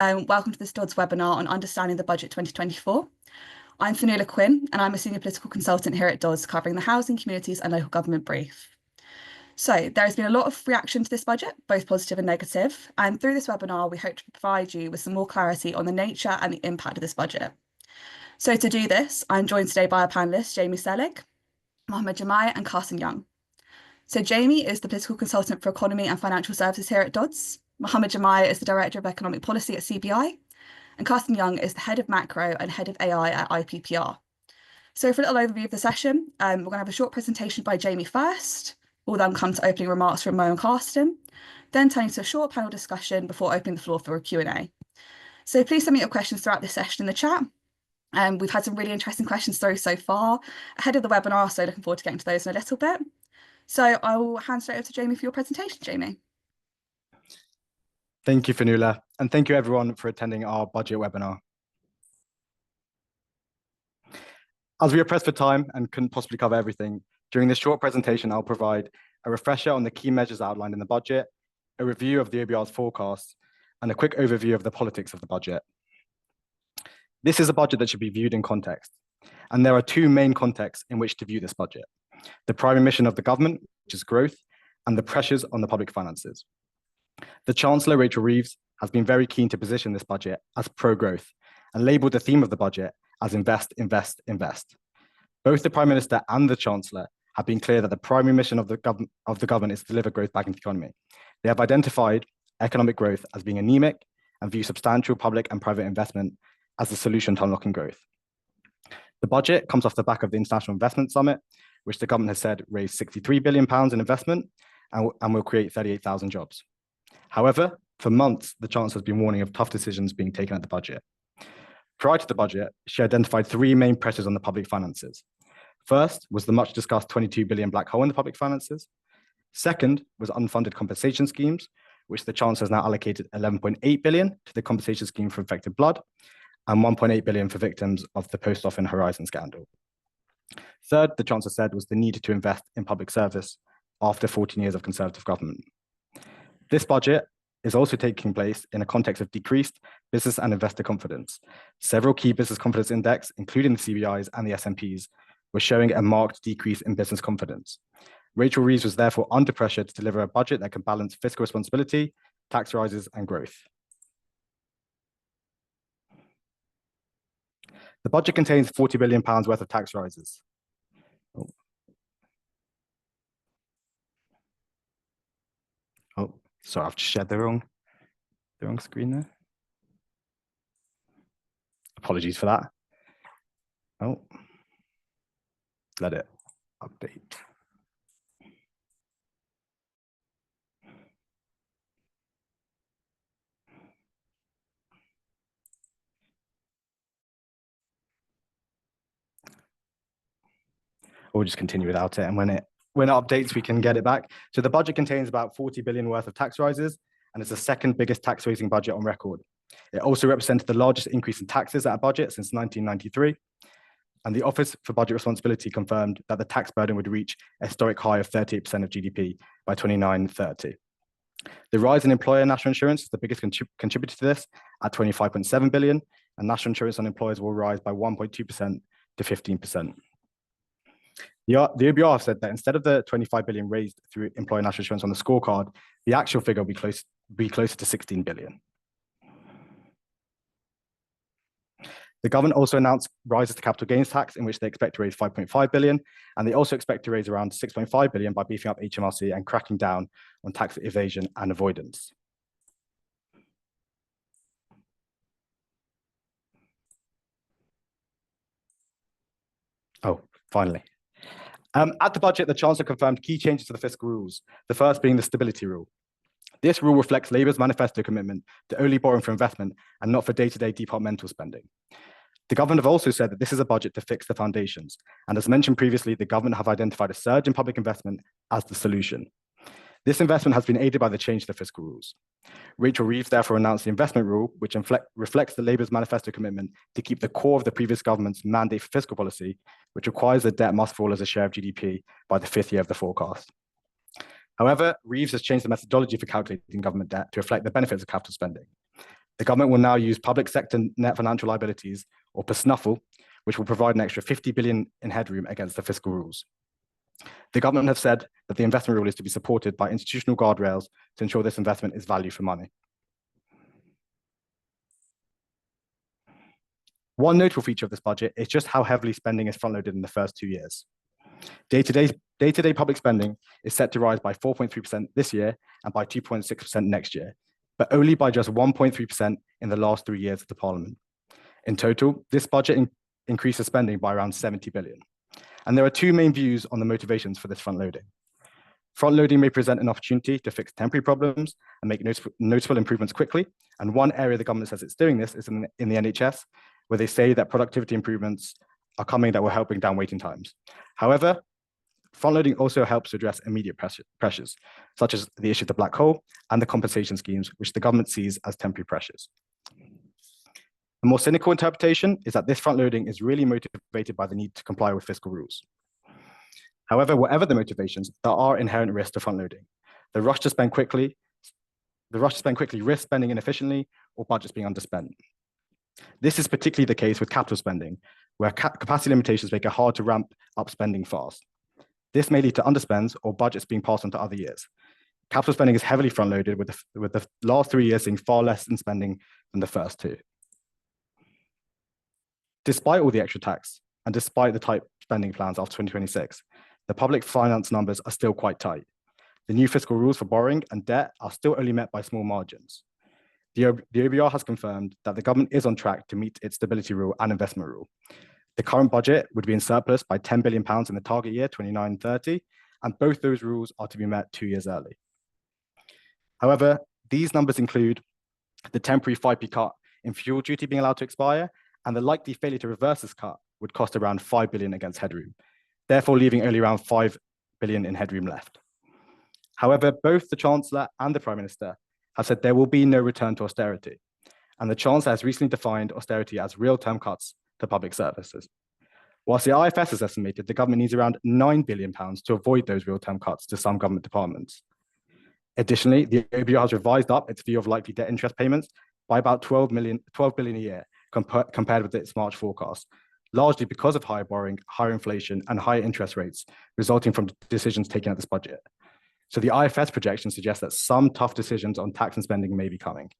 Welcome to this Dods webinar on Understanding the Budget 2024. I'm Fionnuala Quinn, and I'm a Senior Political Consultant here at Dods, covering the housing, communities and local government brief. So there has been a lot of reaction to this budget, both positive and negative, and through this webinar, we hope to provide you with some more clarity on the nature and the impact of this budget. So to do this, I'm joined today by our panellists, Jamie Selig, Mohammed Jamai and Carson Young. So Jamie is the Political Consultant for Economy and Financial Services here at Dods. Mohammed Jamai is the Director of Economic Policy at CBI, and Carson Young is the Head of Macro and Head of AI at IPPR. So for a little overview of the session, we're going to have a short presentation by Jamie first. We'll then come to opening remarks from Mo and Carsten, then turning to a short panel discussion before opening the floor for a Q&A. So please submit your questions throughout this session in the chat. We've had some really interesting questions through so far ahead of the webinar, so looking forward to getting to those in a little bit. So I will hand straight over to Jamie for your presentation, Jamie. Thank you, Fionnuala, and thank you everyone for attending our budget webinar. As we are pressed for time and couldn't possibly cover everything, during this short presentation, I'll provide a refresher on the key measures outlined in the budget, a review of the OBR's forecasts, and a quick overview of the politics of the budget. This is a budget that should be viewed in context, and there are two main contexts in which to view this budget: the primary mission of the government, which is growth, and the pressures on the public finances. The Chancellor, Rachel Reeves, has been very keen to position this budget as pro-growth and labelled the theme of the budget as invest, invest, invest. Both the Prime Minister and the Chancellor have been clear that the primary mission of the government is to deliver growth back into the economy. They have identified economic growth as being anemic and view substantial public and private investment as the solution to unlocking growth. The budget comes off the back of the International Investment Summit, which the government has said raised £63 billion in investment and will create 38,000 jobs. However, for months, the Chancellor has been warning of tough decisions being taken at the budget. Prior to the budget, she identified three main pressures on the public finances. First was the much discussed 22 billion black hole in the public finances. Second was unfunded compensation schemes, which the Chancellor has now allocated 11.8 billion to the compensation scheme for infected blood and 1.8 billion for victims of the Post Office Horizon scandal. Third, the Chancellor said, was the need to invest in public service after 14 years of Conservative government. This budget is also taking place in a context of decreased business and investor confidence. Several key business confidence index, including the CBIs and the S&Ps, were showing a marked decrease in business confidence. Rachel Reeves was therefore under pressure to deliver a budget that can balance fiscal responsibility, tax rises, and growth. The budget contains £40 billion worth of tax rises. Sorry, I've just shared the wrong screen there. Apologies for that. Oh, let it update. We'll just continue without it, and when it updates, we can get it back. So the budget contains about 40 billion worth of tax rises, and it's the second biggest tax raising budget on record. It also represented the largest increase in taxes at a budget since 1993. And the Office for Budget Responsibility confirmed that the tax burden would reach a historic high of 38% of GDP by 2029-30. The rise in employer national insurance is the biggest contributor to this at 25.7 billion, and national insurance on employers will rise by 1.2% to 15%. The OBR have said that instead of the 25 billion raised through employer national insurance on the scorecard, the actual figure will be closer to 16 billion. The government also announced rises to capital gains tax, in which they expect to raise 5.5 billion, and they also expect to raise around 6.5 billion by beefing up HMRC and cracking down on tax evasion and avoidance. Oh, finally. At the budget, the Chancellor confirmed key changes to the fiscal rules, the first being the stability rule. This rule reflects Labour's manifesto commitment to only borrowing for investment and not for day-to-day departmental spending. The government have also said that this is a budget to fix the foundations, and as mentioned previously, the government have identified a surge in public investment as the solution. This investment has been aided by the change to the fiscal rules. Rachel Reeves therefore announced the investment rule, which reflects the Labour's manifesto commitment to keep the core of the previous government's mandate for fiscal policy, which requires that debt must fall as a share of GDP by the 5th year of the forecast. However, Reeves has changed the methodology for calculating government debt to reflect the benefits of capital spending. The government will now use public sector net financial liabilities, or PSNUFL, which will provide an extra 50 billion in headroom against the fiscal rules. The government have said that the investment rule is to be supported by institutional guardrails to ensure this investment is value for money. One notable feature of this budget is just how heavily spending is front-loaded in the first 2 years. Day-to-day public spending is set to rise by 4.3% this year and by 2.6% next year, but only by just 1.3% in the last 3 years of the Parliament. In total, this budget increases spending by around 70 billion. And there are two main views on the motivations for this front-loading. Front-loading may present an opportunity to fix temporary problems and make notable improvements quickly. And one area the government says it's doing this is in the NHS, where they say that productivity improvements are coming that will help bring down waiting times. However, front-loading also helps to address immediate pressures, such as the issue of the black hole and the compensation schemes, which the government sees as temporary pressures. The more cynical interpretation is that this front-loading is really motivated by the need to comply with fiscal rules. However, whatever the motivations, there are inherent risks to front-loading. The rush to spend quickly risks spending inefficiently or budgets being underspent. This is particularly the case with capital spending, where capacity limitations make it hard to ramp up spending fast. This may lead to underspends or budgets being passed on to other years. Capital spending is heavily front-loaded, with the last 3 years seeing far less in spending than the first 2. Despite all the extra tax and despite the tight spending plans after 2026, the public finance numbers are still quite tight. The new fiscal rules for borrowing and debt are still only met by small margins. The OBR has confirmed that the government is on track to meet its stability rule and investment rule. The current budget would be in surplus by £10 billion in the target year 29-30, and both those rules are to be met 2 years early. However, these numbers include the temporary 5p cut in fuel duty being allowed to expire, and the likely failure to reverse this cut would cost around 5 billion against headroom, therefore leaving only around 5 billion in headroom left. However, both the Chancellor and the Prime Minister have said there will be no return to austerity, and the Chancellor has recently defined austerity as real-term cuts to public services. Whilst the IFS has estimated the government needs around £9 billion to avoid those real-term cuts to some government departments. Additionally, the OBR has revised up its view of likely debt interest payments by about 12 billion a year compared with its March forecast, largely because of higher borrowing, higher inflation, and higher interest rates resulting from decisions taken at this budget. So the IFS projection suggests that some tough decisions on tax and spending may be coming.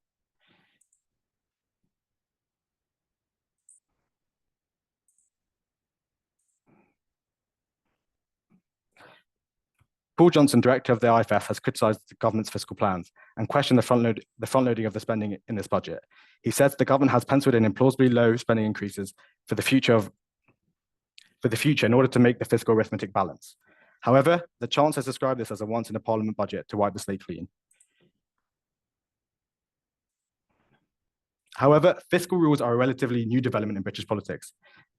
Paul Johnson, director of the IFS, has criticised the government's fiscal plans and questioned the front-loading of the spending in this budget. He says the government has penciled in implausibly low spending increases for the future in order to make the fiscal arithmetic balance. However, the Chancellor has described this as a once-in-a-parliament budget to wipe the slate clean. However, fiscal rules are a relatively new development in British politics.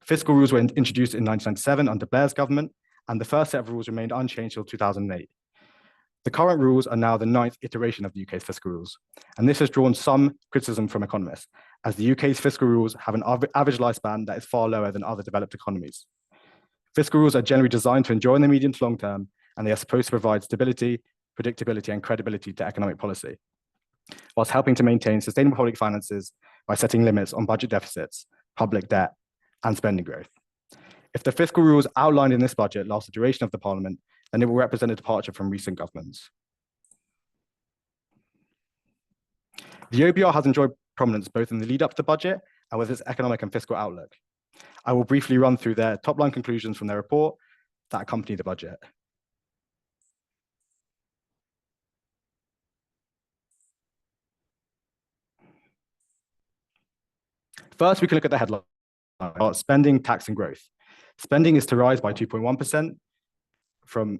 Fiscal rules were introduced in 1997 under Blair's government, and the first set of rules remained unchanged until 2008. The current rules are now the 9th iteration of the UK's fiscal rules, and this has drawn some criticism from economists, as the UK's fiscal rules have an average lifespan that is far lower than other developed economies. Fiscal rules are generally designed to endure in the medium to long term, and they are supposed to provide stability, predictability, and credibility to economic policy, whilst helping to maintain sustainable public finances by setting limits on budget deficits, public debt, and spending growth. If the fiscal rules outlined in this budget last the duration of the Parliament, then it will represent a departure from recent governments. The OBR has enjoyed prominence both in the lead up to the budget and with its economic and fiscal outlook. I will briefly run through their top-line conclusions from their report that accompany the budget. First, we can look at the headline, spending, tax, and growth. Spending is to rise by 2.1% to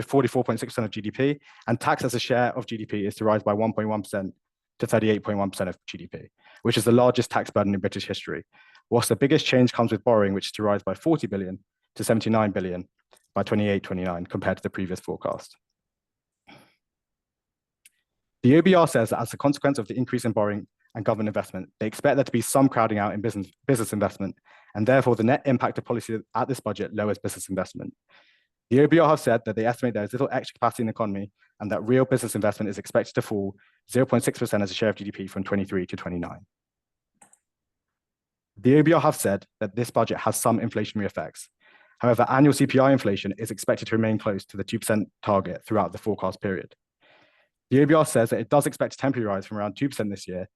44.6% of GDP, and tax as a share of GDP is to rise by 1.1% to 38.1% of GDP, which is the largest tax burden in British history, whilst the biggest change comes with borrowing, which is to rise by 40 billion to 79 billion by 28-29 compared to the previous forecast. The OBR says that as a consequence of the increase in borrowing and government investment, they expect there to be some crowding out in business investment, and therefore the net impact of policy at this budget lowers business investment. The OBR have said that they estimate there is little extra capacity in the economy and that real business investment is expected to fall 0.6% as a share of GDP from 23 to 29. The OBR have said that this budget has some inflationary effects. However, annual CPI inflation is expected to remain close to the 2% target throughout the forecast period. The OBR says that it does expect a temporary rise from around 2% this year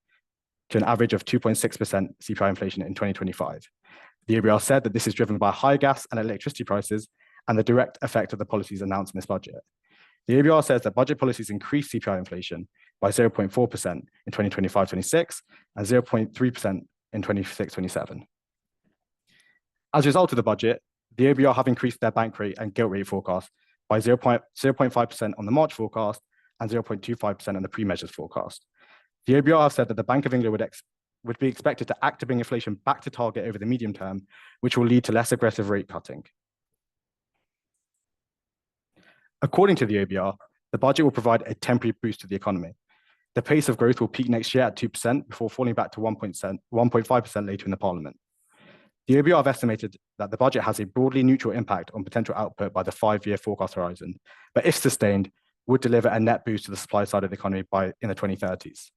to an average of 2.6% CPI inflation in 2025. The OBR said that this is driven by high gas and electricity prices and the direct effect of the policies announced in this budget. The OBR says that budget policies increase CPI inflation by 0.4% in 2025-26 and 0.3% in 26-27. As a result of the budget, the OBR have increased their bank rate and gilt rate forecast by 0.5% on the March forecast and 0.25% on the pre-measures forecast. The OBR have said that the Bank of England would be expected to act to bring inflation back to target over the medium term, which will lead to less aggressive rate cutting. According to the OBR, the budget will provide a temporary boost to the economy. The pace of growth will peak next year at 2% before falling back to 1.5% later in the Parliament. The OBR have estimated that the budget has a broadly neutral impact on potential output by the 5-year forecast horizon, but if sustained, would deliver a net boost to the supply side of the economy in the 2030s.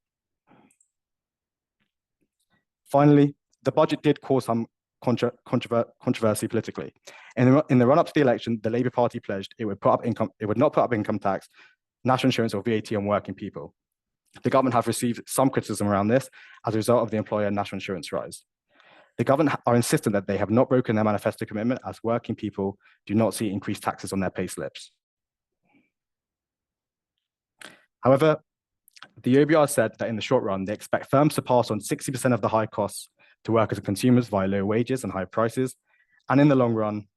Finally, the budget did cause some controversy politically. In the run-up to the election, the Labour Party pledged it would not put up income tax, national insurance, or VAT on working people. The government have received some criticism around this as a result of the employer national insurance rise. The government are insistent that they have not broken their manifesto commitment as working people do not see increased taxes on their pay slips. However, the OBR said that in the short run, they expect firms to pass on 60% of the high costs to workers and consumers via low wages and high prices. And in the long run,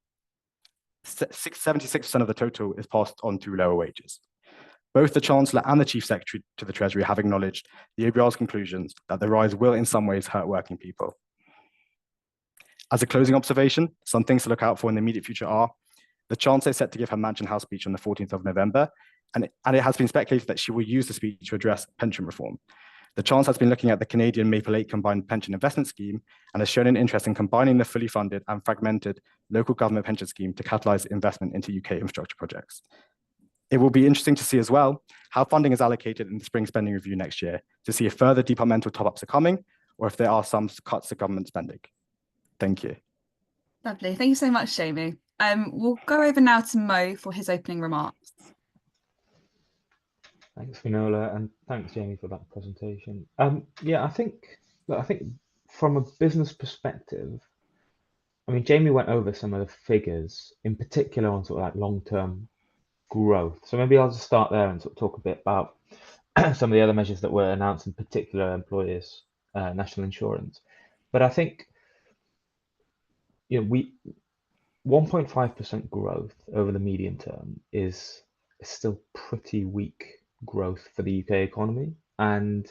76% of the total is passed on through lower wages. Both the Chancellor and the Chief Secretary to the Treasury have acknowledged the OBR's conclusions that the rise will in some ways hurt working people. As a closing observation, some things to look out for in the immediate future are the Chancellor is set to give her Mansion House speech on the 14th of November, and it has been speculated that she will use the speech to address pension reform. The Chancellor has been looking at the Canadian Maple Lake Combined Pension Investment Scheme and has shown an interest in combining the fully funded and fragmented local government pension scheme to catalyse investment into UK infrastructure projects. It will be interesting to see as well how funding is allocated in the spring spending review next year to see if further departmental top-ups are coming or if there are some cuts to government spending. Thank you. Lovely. Thank you so much, Jamie. We'll go over now to Mo for his opening remarks. Thanks, Finola, and thanks, Jamie, for that presentation. Yeah, I think from a business perspective, I mean, Jamie went over some of the figures, in particular on sort of like long-term growth. So maybe I'll just start there and sort of talk a bit about some of the other measures that were announced, in particular employers' national insurance. But I think, you know, 1.5% growth over the medium term is still pretty weak growth for the UK economy. And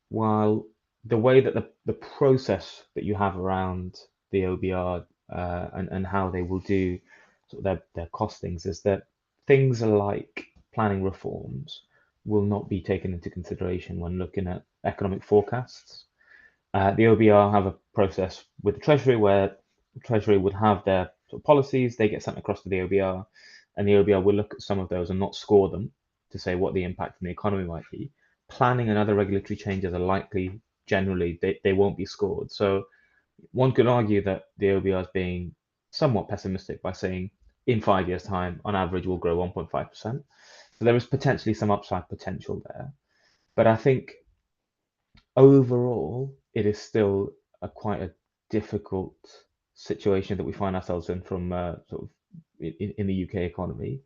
while the way that the process that you have around the OBR and how they will do sort of their costings is that things like planning reforms will not be taken into consideration when looking at economic forecasts. The OBR have a process with the Treasury where the Treasury would have their sort of policies, they get sent across to the OBR, and the OBR will look at some of those and not score them to say what the impact on the economy might be. Planning and other regulatory changes are likely, generally, they won't be scored. So one could argue that the OBR is being somewhat pessimistic by saying in 5 years' time, on average, we'll grow 1.5%. So there is potentially some upside potential there. But I think overall, it is still quite a difficult situation that we find ourselves in from sort of in the UK economy.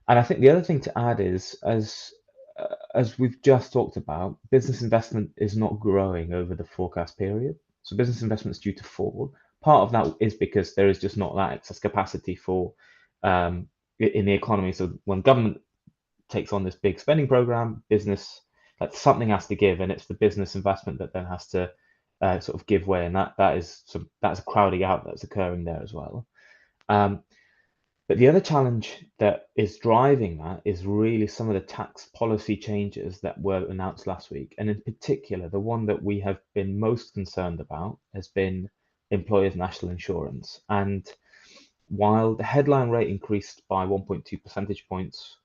And I think the other thing to add is, as we've just talked about, business investment is not growing over the forecast period. So business investment is due to fall. Part of that is because there is just not that excess capacity for in the economy. So when government takes on this big spending program, business, like something has to give, and it's the business investment that then has to sort of give way, and that's a crowding out that's occurring there as well. But the other challenge that is driving that is really some of the tax policy changes that were announced last week. And in particular, the one that we have been most concerned about has been employers' national insurance. And while the headline rate increased by 1.2 percentage points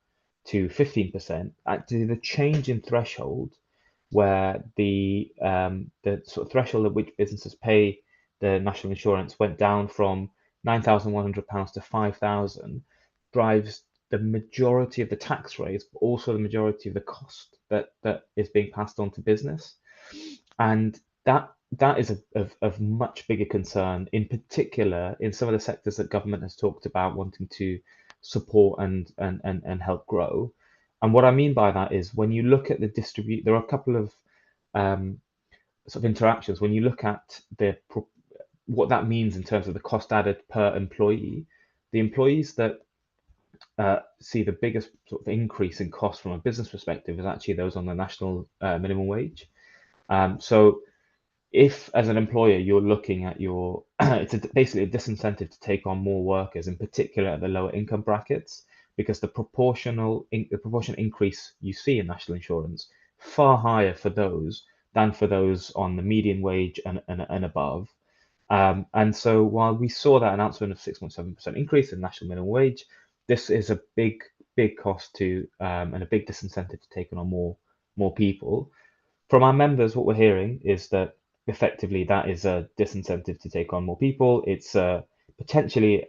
to 15%, actually the change in threshold, where the sort of threshold at which businesses pay the national insurance went down from £9,100 to 5,000, drives the majority of the tax raise, but also the majority of the cost that is being passed on to business. And that is of much bigger concern, in particular in some of the sectors that government has talked about wanting to support and help grow. And what I mean by that is when you look at there are a couple of sort of interactions. When you look at what that means in terms of the cost added per employee, the employees that see the biggest sort of increase in cost from a business perspective is actually those on the national minimum wage. So if as an employer you're looking at it's basically a disincentive to take on more workers, in particular at the lower income brackets, because the proportional increase you see in national insurance far higher for those than for those on the median wage and above. And so while we saw that announcement of 6.7% increase in national minimum wage, this is a big cost to and a big disincentive to take on more people. From our members, what we're hearing is that effectively that is a disincentive to take on more people. It's potentially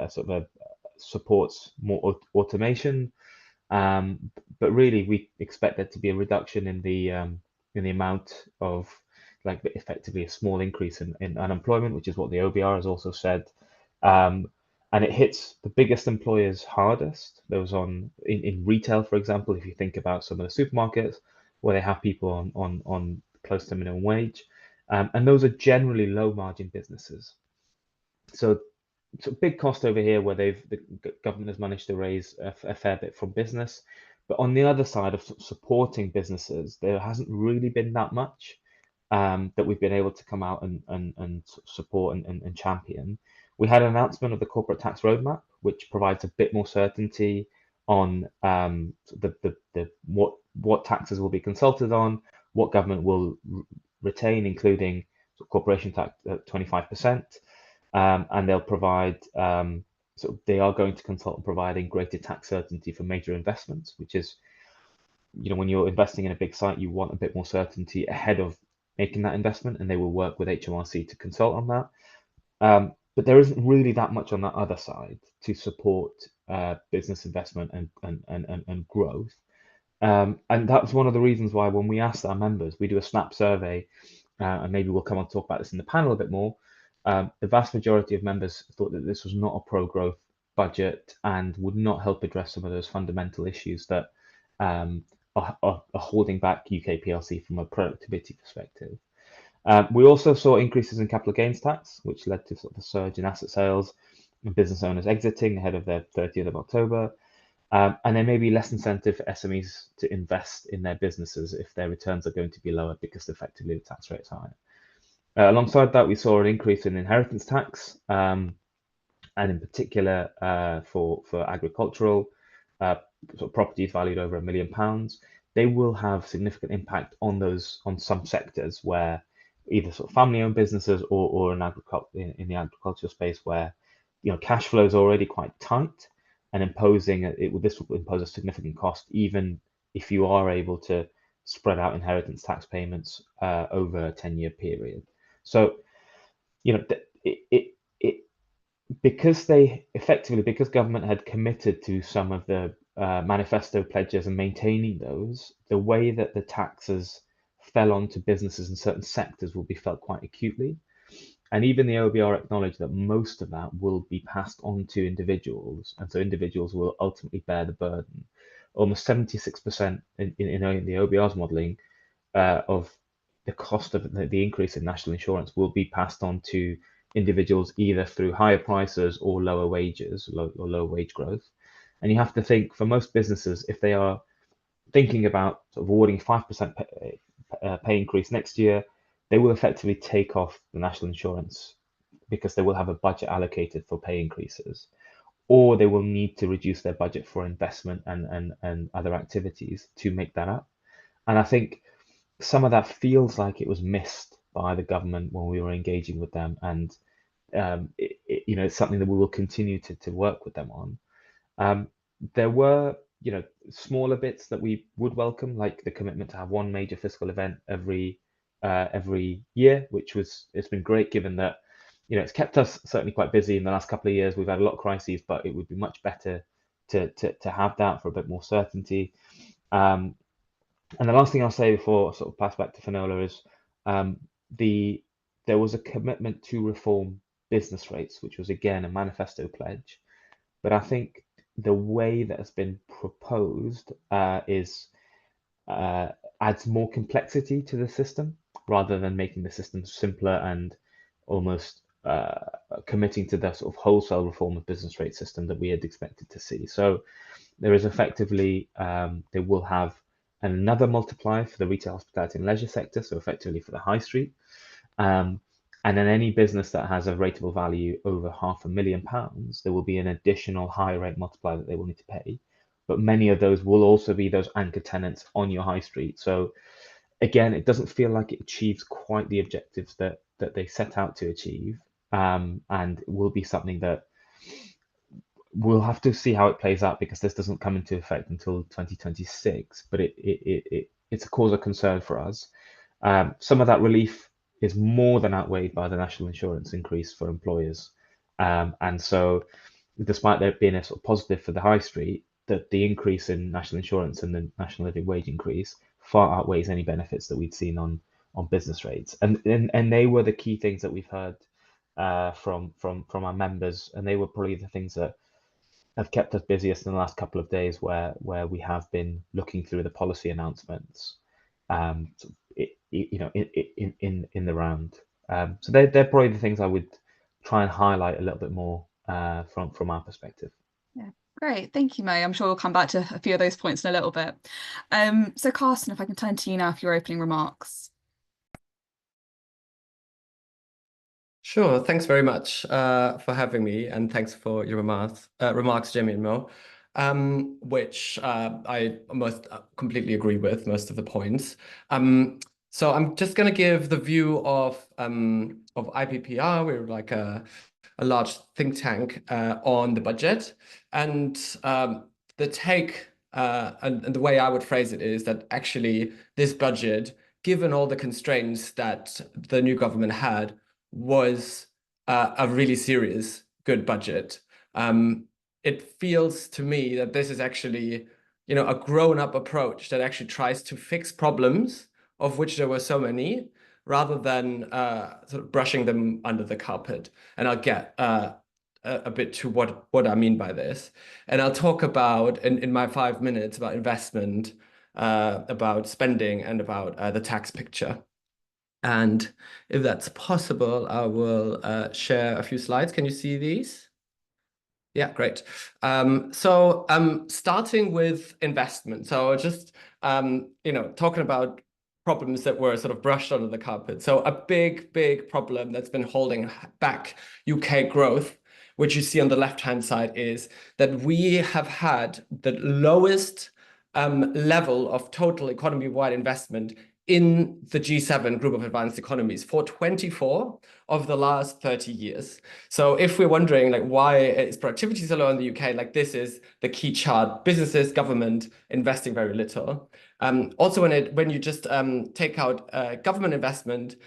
sort of supports more automation, but really we expect there to be a reduction in the amount of, like, effectively a small increase in unemployment, which is what the OBR has also said. And it hits the biggest employers hardest. Those in retail, for example, if you think about some of the supermarkets where they have people on close to minimum wage, and those are generally low margin businesses. So big cost over here where the government has managed to raise a fair bit from business. But on the other side of supporting businesses, there hasn't really been that much that we've been able to come out and support and champion. We had an announcement of the corporate tax roadmap, which provides a bit more certainty on what taxes will be consulted on, what government will retain, including corporation tax at 25%, and they'll provide. So they are going to consult on providing greater tax certainty for major investments, which is, when you're investing in a big site, you want a bit more certainty ahead of making that investment, and they will work with HMRC to consult on that. But there isn't really that much on that other side to support business investment and growth. And that's one of the reasons why when we asked our members, we do a snap survey, and maybe we'll come on to talk about this in the panel a bit more. The vast majority of members thought that this was not a pro-growth budget and would not help address some of those fundamental issues that are holding back UK PLC from a productivity perspective. We also saw increases in capital gains tax, which led to sort of a surge in asset sales and business owners exiting ahead of their 30th of October. And there may be less incentive for SMEs to invest in their businesses if their returns are going to be lower because effectively the tax rate is higher. Alongside that, we saw an increase in inheritance tax, and in particular for agricultural sort of properties valued over £1 million. They will have significant impact on some sectors where either sort of family-owned businesses or in the agricultural space where cash flow is already quite tight, and this will impose a significant cost even if you are able to spread out inheritance tax payments over a 10-year period. So because government had committed to some of the manifesto pledges and maintaining those, the way that the taxes fell onto businesses in certain sectors will be felt quite acutely. And even the OBR acknowledged that most of that will be passed on to individuals, and so individuals will ultimately bear the burden. Almost 76% in the OBR's modelling of the cost of the increase in national insurance will be passed on to individuals either through higher prices or lower wages or lower wage growth. And you have to think, for most businesses, if they are thinking about sort of awarding 5% pay increase next year, they will effectively take off the national insurance because they will have a budget allocated for pay increases, or they will need to reduce their budget for investment and other activities to make that up. And I think some of that feels like it was missed by the government when we were engaging with them, and it's something that we will continue to work with them on. There were, smaller bits that we would welcome, like the commitment to have one major fiscal event every year, it's been great given that, it's kept us certainly quite busy in the last couple of years. We've had a lot of crises, but it would be much better to have that for a bit more certainty. And the last thing I'll say before I sort of pass back to Finola is there was a commitment to reform business rates, which was again a manifesto pledge. But I think the way that has been proposed adds more complexity to the system rather than making the system simpler and almost committing to the sort of wholesale reform of business rate system that we had expected to see. So there is effectively, they will have another multiplier for the retail, hospitality and leisure sector, so effectively for the high street. And then any business that has a rateable value over £500,000, there will be an additional higher rate multiplier that they will need to pay. But many of those will also be those anchor tenants on your high street. So again, it doesn't feel like it achieves quite the objectives that they set out to achieve. And it will be something that we'll have to see how it plays out, because this doesn't come into effect until 2026. But it's a cause of concern for us. Some of that relief is more than outweighed by the national insurance increase for employers. And so despite there being a sort of positive for the high street, that the increase in national insurance and the national living wage increase far outweighs any benefits that we'd seen on business rates. And they were the key things that we've heard from our members, and they were probably the things that have kept us busiest in the last couple of days, where we have been looking through the policy announcements, in the round. So they're probably the things I would try and highlight a little bit more from our perspective. Yeah, great. Thank you, Mo. I'm sure we'll come back to a few of those points in a little bit. So Carsten, if I can turn to you now for your opening remarks. Sure. Thanks very much for having me, and thanks for your remarks, Jamie and Mo, which I most completely agree with most of the points. So I'm just going to give the view of IPPR. We're like a large think tank on the budget, and the take and the way I would phrase it is that actually this budget, given all the constraints that the new government had, was a really serious, good budget. It feels to me that this is actually, a grown-up approach that actually tries to fix problems, of which there were so many, rather than sort of brushing them under the carpet. And I'll get a bit to what I mean by this. And I'll talk about, in my 5 minutes, about investment, about spending, and about the tax picture. And if that's possible, I will share a few slides. Can you see these? Yeah, great. So starting with investment. So just, talking about problems that were sort of brushed under the carpet. So a big problem that's been holding back UK growth, which you see on the left-hand side, is that we have had the lowest level of total economy-wide investment in the G7 group of advanced economies for 24 of the last 30 years. So if we're wondering why is productivity so low in the UK, this is the key chart: businesses, government investing very little. Also, when you just take out government investment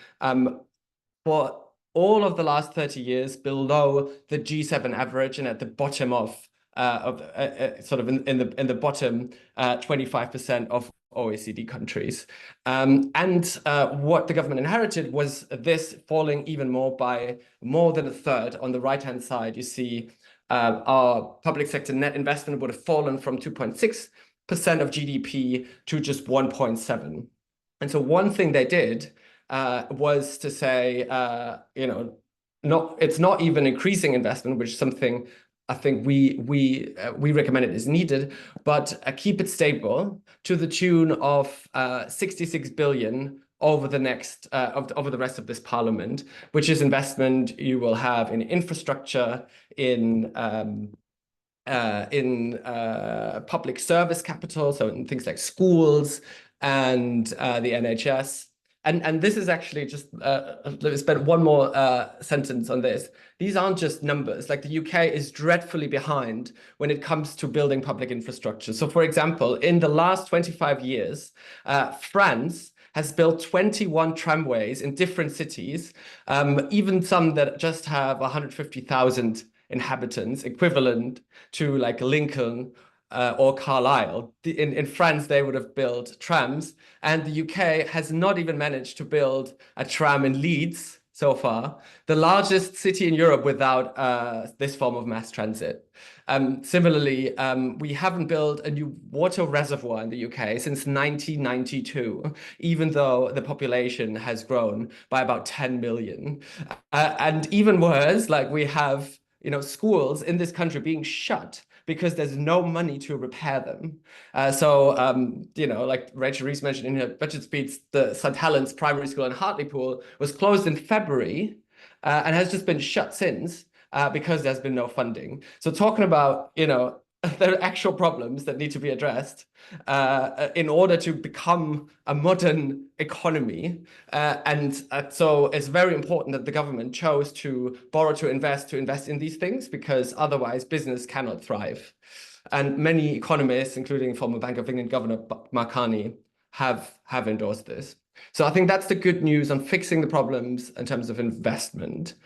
for all of the last 30 years, below the G7 average, and at the bottom sort of in the bottom 25% of OECD countries. What the government inherited was this falling even more, by more than a third. On the right-hand side, you see our public sector net investment would have fallen from 2.6% of GDP to just 1.7%. And so one thing they did was to say, it's not even increasing investment, which is something I think we recommend it is needed, but keep it stable to the tune of 66 billion over the next over the rest of this parliament, which is investment you will have in infrastructure, in public service capital, so in things like schools and the NHS, And this is actually just, let me spend one more sentence on this. These aren't just numbers. Like, the UK is dreadfully behind when it comes to building public infrastructure. So, for example, in the last 25 years, France has built 21 tramways in different cities, even some that just have 150,000 inhabitants, equivalent to like Lincoln or Carlisle. In France, they would have built trams, and the UK has not even managed to build a tram in Leeds so far, the largest city in Europe without this form of mass transit. Similarly, we haven't built a new water reservoir in the UK since 1992, even though the population has grown by about 10 million. And even worse, like, we have, schools in this country being shut because there's no money to repair them. Like Rachel Rees mentioned in her budget speech, the St. Helens Primary School in Hartlepool was closed in February and has just been shut since because there's been no funding. So talking about, there are actual problems that need to be addressed in order to become a modern economy. So it's very important that the government chose to borrow to invest in these things, because otherwise business cannot thrive. And many economists, including former Bank of England Governor Mark Carney, have endorsed this. So I think that's the good news on fixing the problems in terms of investment.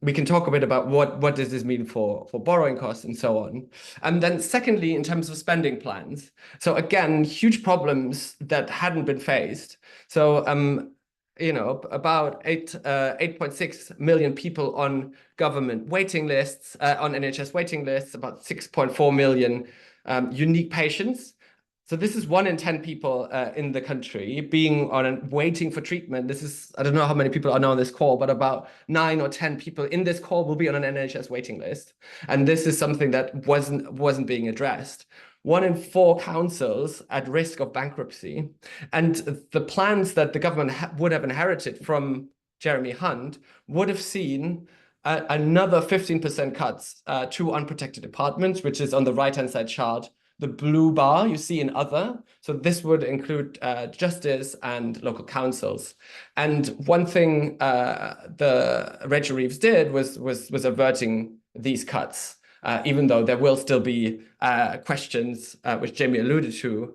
We can talk a bit about what does this mean for borrowing costs and so on. And then secondly, in terms of spending plans. So again, huge problems that hadn't been faced. So, about 8.6 million people on government waiting lists, on NHS waiting lists, about 6.4 million unique patients. So this is 1 in 10 people in the country being waiting for treatment. This is, I don't know how many people are now on this call, but about 9 or 10 people in this call will be on an NHS waiting list. And this is something that wasn't being addressed. 1 in 4 councils at risk of bankruptcy. And the plans that the government would have inherited from Jeremy Hunt would have seen another 15% cuts to unprotected apartments, which is on the right-hand side chart, the blue bar you see in other. So this would include justice and local councils. And one thing the Rachel Reeves did was averting these cuts, even though there will still be questions, which Jamie alluded to,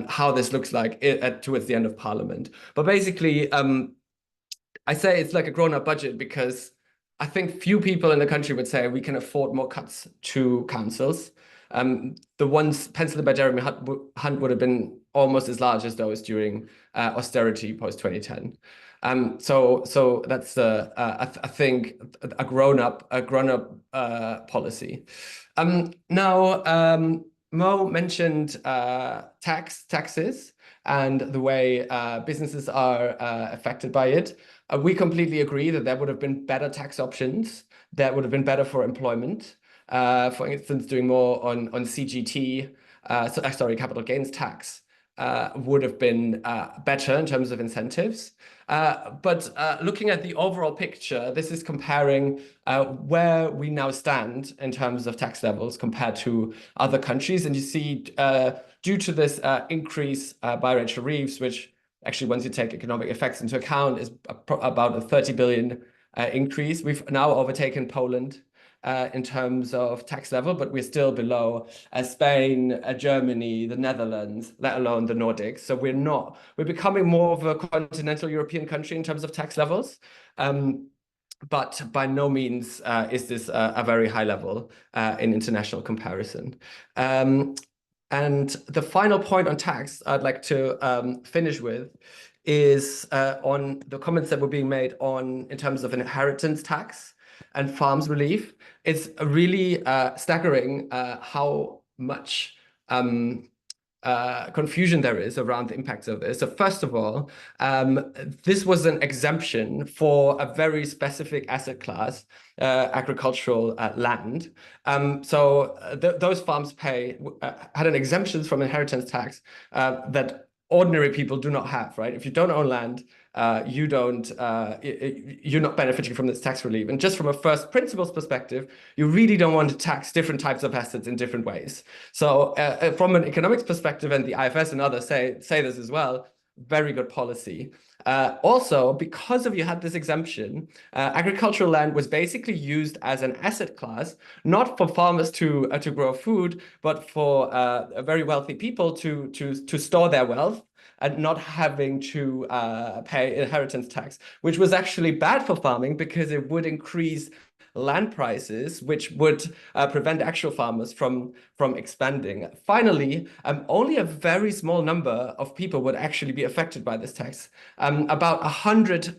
how this looks like towards the end of Parliament. But basically, I say it's like a grown-up budget because I think few people in the country would say we can afford more cuts to councils. The ones penciled by Jeremy Hunt would have been almost as large as those during austerity post-2010. So that's I think a grown-up policy. Now, Mo mentioned taxes and the way businesses are affected by it. We completely agree that there would have been better tax options that would have been better for employment. For instance, doing more on CGT, capital gains tax, would have been better in terms of incentives. But looking at the overall picture, this is comparing where we now stand in terms of tax levels compared to other countries. And you see, due to this increase by Rachel Reeves, which actually, once you take economic effects into account, is about a 30 billion increase, we've now overtaken Poland in terms of tax level, but we're still below Spain, Germany, the Netherlands, let alone the Nordics. So we're becoming more of a continental European country in terms of tax levels. But by no means is this a very high level in international comparison. And the final point on tax I'd like to finish with is on the comments that were being made in terms of inheritance tax and farms relief. It's really staggering how much confusion there is around the impacts of this. So first of all, this was an exemption for a very specific asset class, agricultural land. Those farms had an exemption from inheritance tax that ordinary people do not have, right? If you don't own land, you're not benefiting from this tax relief. And just from a first principles perspective, you really don't want to tax different types of assets in different ways. So from an economics perspective, and the IFS and others say this as well, very good policy. Also, because of you had this exemption, agricultural land was basically used as an asset class, not for farmers to grow food, but for very wealthy people to store their wealth and not having to pay inheritance tax, which was actually bad for farming because it would increase land prices, which would prevent actual farmers from expanding. Finally, only a very small number of people would actually be affected by this tax. About 100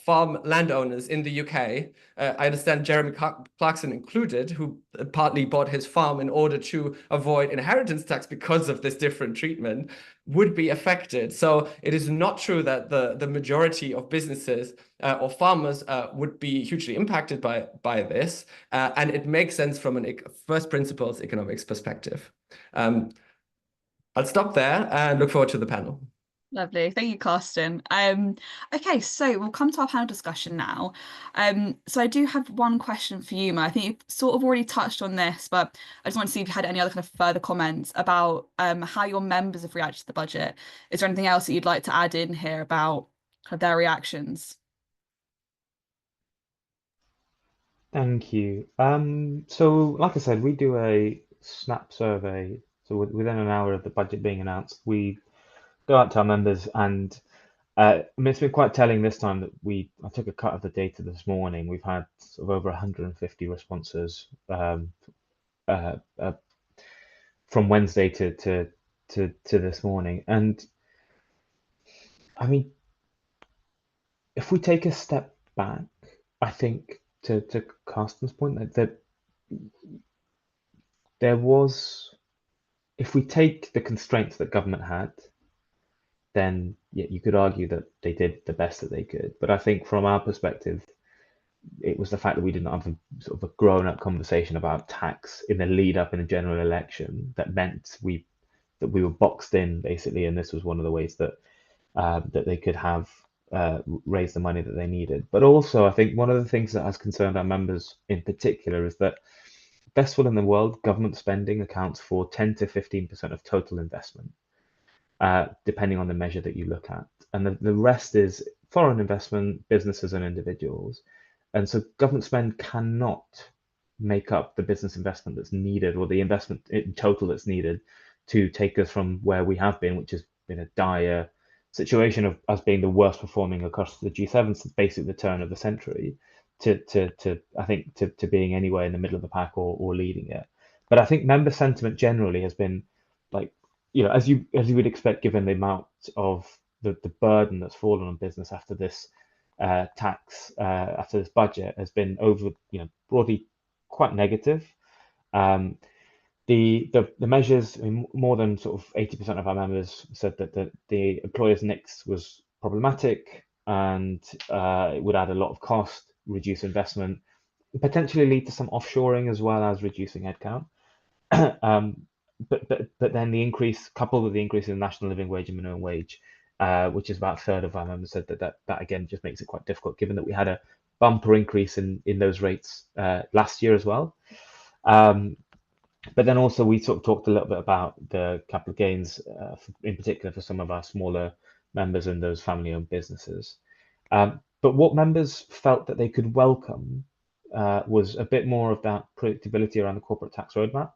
farm landowners in the UK, I understand Jeremy Clarkson included, who partly bought his farm in order to avoid inheritance tax because of this different treatment, would be affected. So it is not true that the majority of businesses or farmers would be hugely impacted by this. And it makes sense from an first principles economics perspective. I'll stop there and look forward to the panel. Lovely. Thank you, Carsten. Okay, so we'll come to our panel discussion now. So I do have one question for you, Ma. I think you've sort of already touched on this, but I just want to see if you had any other kind of further comments about how your members have reacted to the budget. Is there anything else that you'd like to add in here about kind of their reactions? Thank you. So like I said, we do a snap survey. So within an hour of the budget being announced, we go out to our members, and I mean, it's been quite telling this time that I took a cut of the data this morning. We've had sort of over 150 responses from Wednesday to this morning, and I mean, if we take a step back, I think to Carsten's point that there was, if we take the constraints that government had, then yeah, you could argue that they did the best that they could. But I think from our perspective, it was the fact that we didn't have a sort of a grown-up conversation about tax in the lead up in the general election that meant we were boxed in basically, and this was one of the ways that that they could have raised the money that they needed. But also, I think one of the things that has concerned our members in particular is that best will in the world, government spending accounts for 10 to 15% of total investment, depending on the measure that you look at. And the rest is foreign investment, businesses and individuals. And so government spend cannot make up the business investment that's needed, or the investment in total that's needed to take us from where we have been, which has been a dire situation of us being the worst performing across the G7 since basically the turn of the century, to I think to being anywhere in the middle of the pack or leading it. But I think member sentiment generally has been like, you know, as you would expect, given the amount of the burden that's fallen on business after this tax, after this budget, has been over, you know, broadly quite negative. The measures, I mean, more than sort of 80% of our members said that the employer's nix was problematic and it would add a lot of cost, reduce investment, potentially lead to some offshoring as well as reducing headcount. But then the increase, coupled with the increase in the national living wage and minimum wage, which is about a third of our members said that again just makes it quite difficult, given that we had a bumper increase in those rates last year as well. But then also we sort of talked a little bit about the capital gains, in particular for some of our smaller members and those family-owned businesses. But what members felt that they could welcome was a bit more of that predictability around the corporate tax roadmap.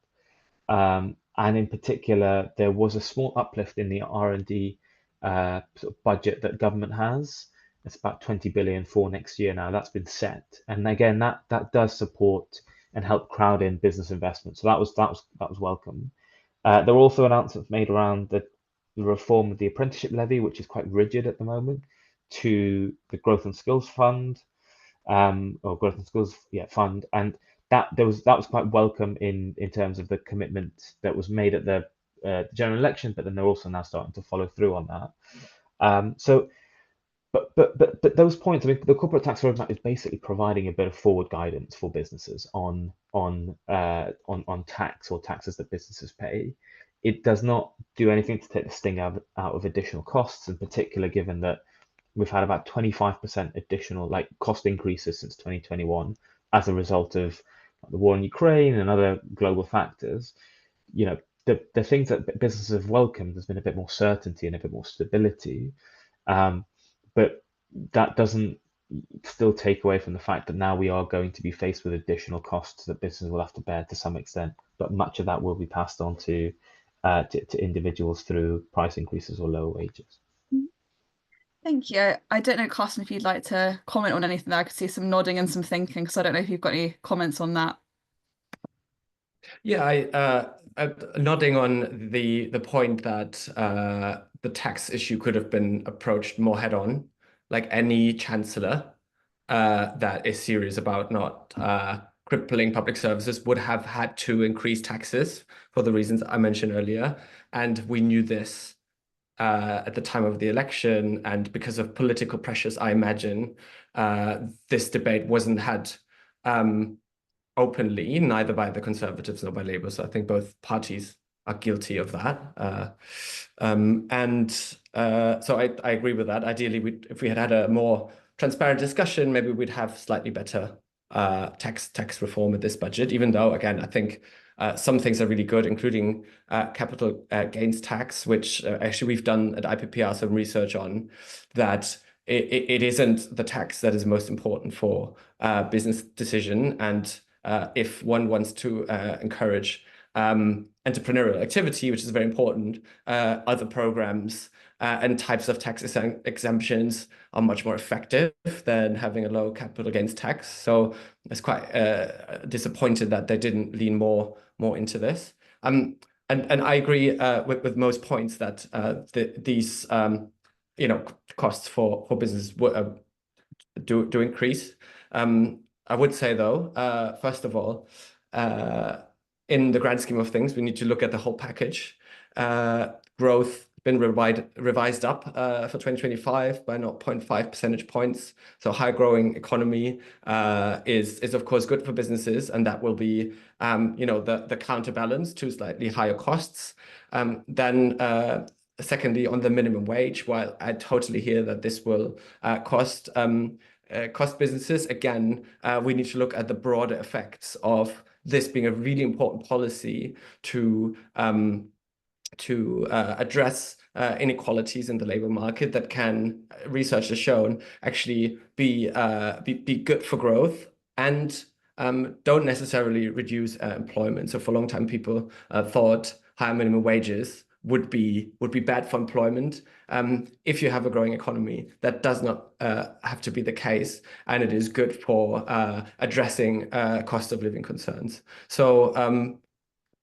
And in particular, there was a small uplift in the R&D sort of budget that government has. It's about 20 billion for next year now. That's been set, and again, that does support and help crowd in business investment. So that was welcome. There were also announcements made around the reform of the apprenticeship levy, which is quite rigid at the moment, to the Growth and Skills Fund, or Growth and Skills Fund, and that was quite welcome in terms of the commitment that was made at the general election, but then they're also now starting to follow through on that. But those points, I mean, the corporate tax roadmap is basically providing a bit of forward guidance for businesses on tax or taxes that businesses pay. It does not do anything to take the sting out of additional costs, in particular, given that we've had about 25% additional cost increases since 2021 as a result of the war in Ukraine and other global factors. You know, the things that businesses have welcomed has been a bit more certainty and a bit more stability. But that doesn't still take away from the fact that now we are going to be faced with additional costs that businesses will have to bear to some extent. But much of that will be passed on to individuals through price increases or lower wages. Thank you. I don't know, Carsten, if you'd like to comment on anything there. I could see some nodding and some thinking, so I don't know if you've got any comments on that. Yeah, nodding on the point that the tax issue could have been approached more head on, like any chancellor that is serious about not crippling public services would have had to increase taxes for the reasons I mentioned earlier. And we knew this at the time of the election, and because of political pressures, I imagine this debate wasn't had openly, neither by the Conservatives nor by Labour. So I think both parties are guilty of that. So I agree with that. Ideally, if we had a more transparent discussion, maybe we'd have slightly better tax reform with this budget, even though, again, I think some things are really good, including capital gains tax, which actually we've done at IPPR some research on, that it isn't the tax that is most important for business decision. And if one wants to encourage entrepreneurial activity, which is very important, other programs and types of tax exemptions are much more effective than having a low capital gains tax. So it's quite disappointed that they didn't lean more into this. And I agree with most points that these costs for business do increase. I would say though, first of all, in the grand scheme of things, we need to look at the whole package. Growth been revised up for 2025 by 0.5 percentage points. So high growing economy is of course good for businesses, and that will be the counterbalance to slightly higher costs. Then secondly, on the minimum wage, while I totally hear that this will cost businesses, again, we need to look at the broader effects of this being a really important policy to address inequalities in the labor market that can, research has shown, actually be good for growth and don't necessarily reduce employment. So for a long time, people thought higher minimum wages would be bad for employment. If you have a growing economy, that does not have to be the case, and it is good for addressing cost of living concerns. So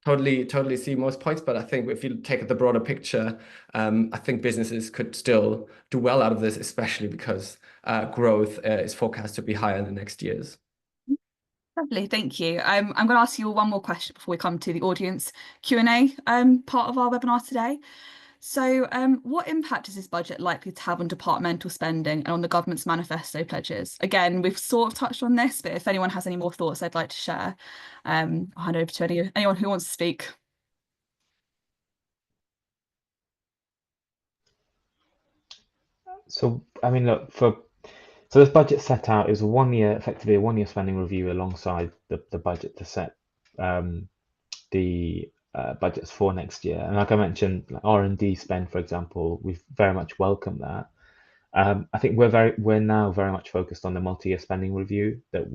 totally see most points, but I think if you take the broader picture, I think businesses could still do well out of this, especially because growth is forecast to be higher in the next years. Lovely, thank you. I'm going to ask you one more question before we come to the audience Q&A part of our webinar today. So what impact is this budget likely to have on departmental spending and on the government's manifesto pledges? Again, we've sort of touched on this, but if anyone has any more thoughts they'd like to share, I'll hand over to anyone who wants to speak. So, I mean, look, so this budget set out is effectively a 1 year spending review alongside the budget to set the budgets for next year. And like I mentioned, like R&D spend, for example, we've very much welcomed that. I think we're now very much focused on the multi-year spending review that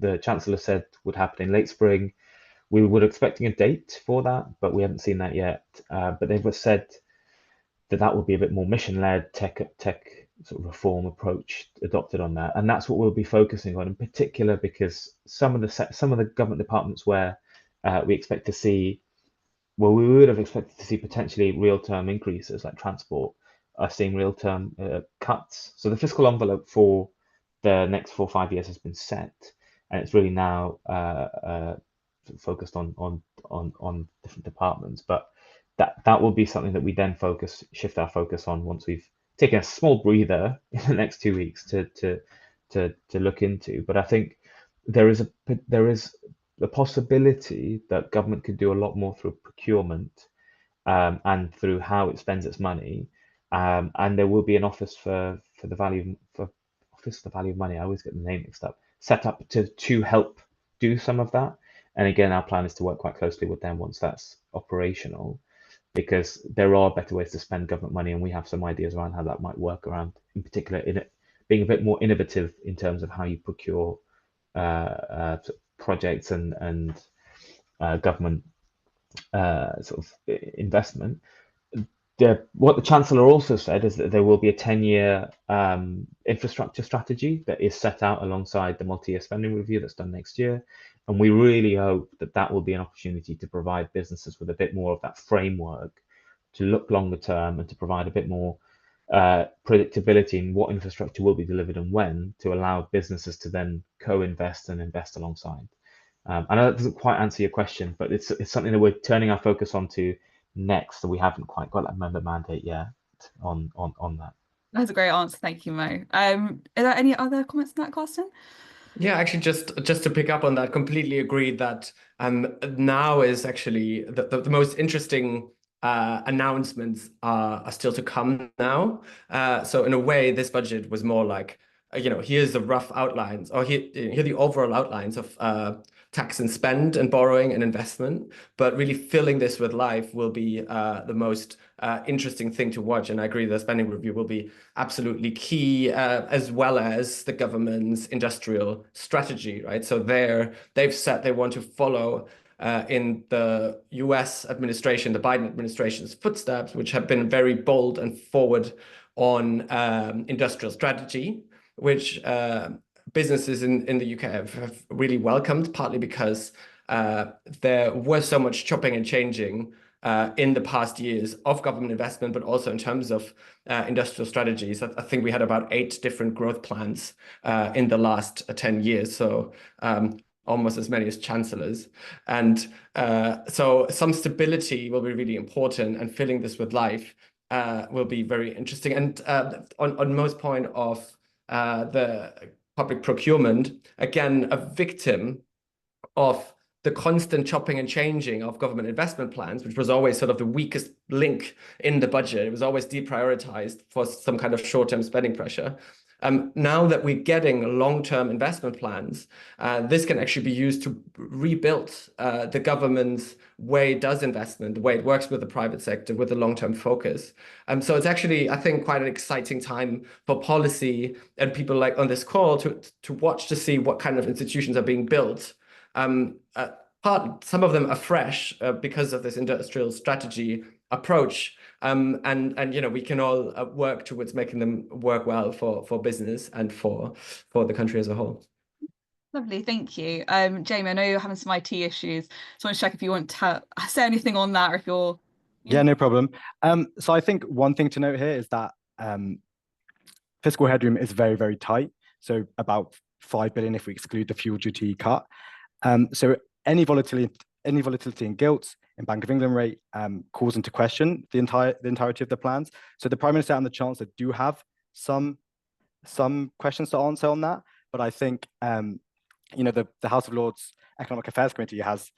the Chancellor said would happen in late spring. We were expecting a date for that, but we haven't seen that yet. But they've said that would be a bit more mission-led tech sort of reform approach adopted on that, and that's what we'll be focusing on in particular, because some of the government departments where we expect to see, well, we would have expected to see potentially real-term increases like transport, are seeing real-term cuts. So the fiscal envelope for the next 4 or 5 years has been set, and it's really now focused on different departments. But that will be something that we then shift our focus on once we've taken a small breather in the next 2 weeks to look into. But I think there is a possibility that government could do a lot more through procurement and through how it spends its money, and there will be an office for the value of money. I always get the name mixed up. Set up to help do some of that. And again, our plan is to work quite closely with them once that's operational, because there are better ways to spend government money, and we have some ideas around how that might work around, in particular, in it being a bit more innovative in terms of how you procure projects and government sort of investment. What the Chancellor also said is that there will be a 10-year infrastructure strategy that is set out alongside the multi-year spending review that's done next year. And we really hope that that will be an opportunity to provide businesses with a bit more of that framework to look longer term and to provide a bit more predictability in what infrastructure will be delivered and when, to allow businesses to then co-invest and invest alongside. I know that doesn't quite answer your question, but it's something that we're turning our focus onto next, so we haven't quite got that member mandate yet on that. That's a great answer. Thank you, Mo. Are there any other comments on that, Carsten? Yeah, actually, just to pick up on that, completely agree that now is actually the most interesting announcements are still to come now. So in a way, this budget was more like, here's the rough outlines, or here are the overall outlines of tax and spend and borrowing and investment, but really filling this with life will be the most interesting thing to watch. And I agree the spending review will be absolutely key, as well as the government's industrial strategy, right? So they've said they want to follow in the US administration, the Biden administration's footsteps, which have been very bold and forward on industrial strategy, which businesses in the UK have really welcomed, partly because there was so much chopping and changing in the past years of government investment, but also in terms of industrial strategies. I think we had about 8 different growth plans in the last 10 years. So almost as many as chancellors. And so some stability will be really important, and filling this with life will be very interesting. And on most point of the public procurement, again, a victim of the constant chopping and changing of government investment plans, which was always sort of the weakest link in the budget. It was always deprioritized for some kind of short-term spending pressure. Now that we're getting long-term investment plans, this can actually be used to rebuild the government's way it does investment, the way it works with the private sector, with a long-term focus. So it's actually, I think, quite an exciting time for policy and people like on this call to watch to see what kind of institutions are being built. Some of them are fresh because of this industrial strategy approach. And we can all work towards making them work well for business and for the country as a whole. Lovely, thank you. Jamie, I know you're having some IT issues, so I want to check if you want to say anything on that, or if you're... Yeah, no problem. So I think one thing to note here is that fiscal headroom is very, very tight. So about 5 billion if we exclude the fuel duty cut. So any volatility in gilt in Bank of England rate calls into question the entirety of the plans. So the Prime Minister and the Chancellor do have some questions to answer on that, but I think the House of Lords Economic Affairs Committee has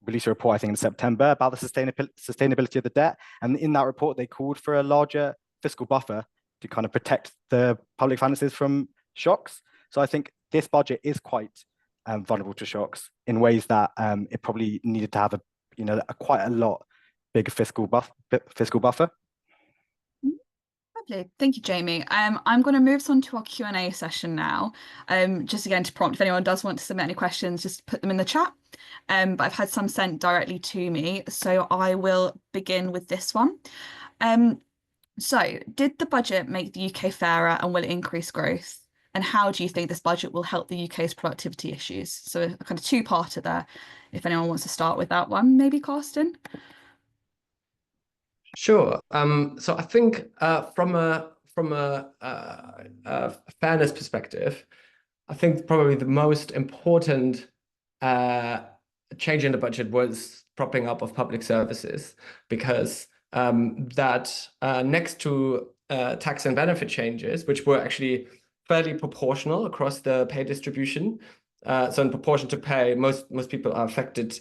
released a report, I think, in September about the sustainability of the debt, and in that report they called for a larger fiscal buffer to kind of protect the public finances from shocks. So I think this budget is quite vulnerable to shocks in ways that it probably needed to have quite a lot bigger fiscal buffer. Lovely, thank you, Jamie. I'm going to move on to our Q&A session now. Just again to prompt if anyone does want to submit any questions, just put them in the chat. But I've had some sent directly to me, so I will begin with this one. So, did the budget make the UK fairer, and will it increase growth? And how do you think this budget will help the UK's productivity issues? So a kind of two-parter there. If anyone wants to start with that one, maybe Carsten? Sure. So I think from a fairness perspective, I think probably the most important change in the budget was propping up of public services, because that next to tax and benefit changes, which were actually fairly proportional across the pay distribution. So in proportion to pay, most people are affected